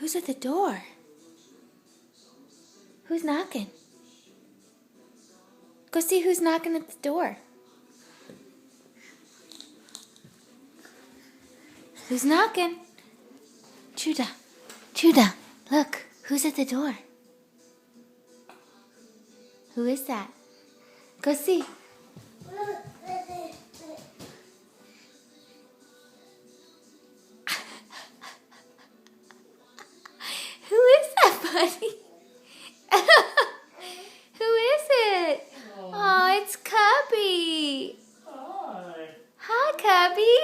Who's at the door? Who's knocking? Go see who's knocking at the door. Who's knocking? Judah. Judah, look. Who's at the door? Who is that? Go see. Who is that, buddy? Who is it? Oh, it's Cubby. Hi. Hi, Cubby.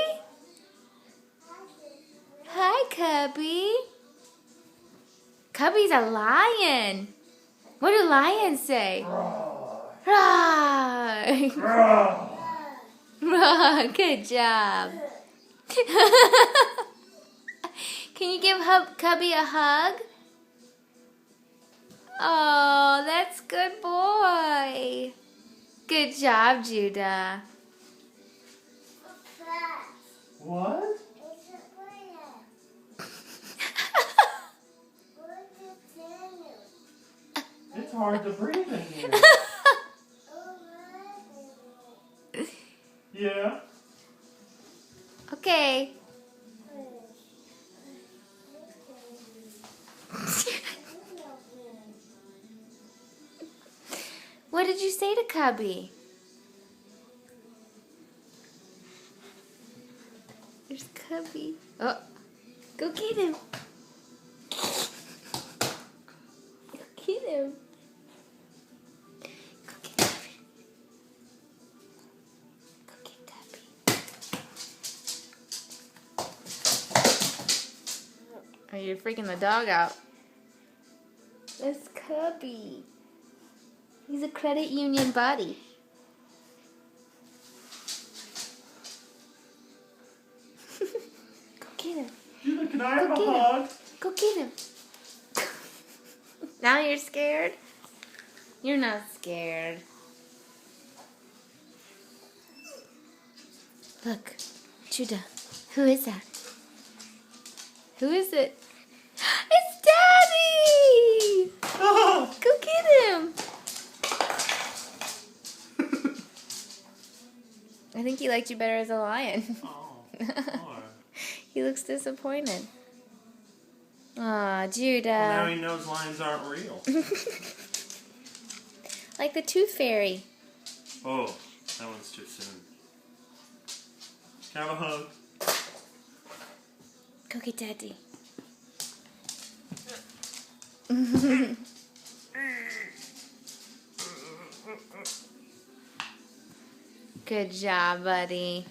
Hi, Cubby. Cubby's a lion. What do lions say? Roar. Roar. Roar. Roar. Good job. Can you give Cubby a hug? Oh, that's good boy. Good job, Judah. What? It's hard to breathe in here. Yeah. Okay. What did you say to Cubby? There's Cubby. Oh, go get him. Go get him. Go get Cubby. Go get Cubby. Oh, you're freaking the dog out. That's Cubby. He's a credit union buddy. Go get him. Judah, can I have Go a get him. hug? Go get him. Now you're scared? You're not scared. Look, Judah. Who is that? Who is it? It's Daddy! Oh. Go get him. I think he liked you better as a lion. Oh. Lord. He looks disappointed. Aw, Judah. Now he knows lions aren't real. Like the Tooth Fairy. Oh, that one's too soon. Can I have a hug? Go get Daddy. Good job, buddy.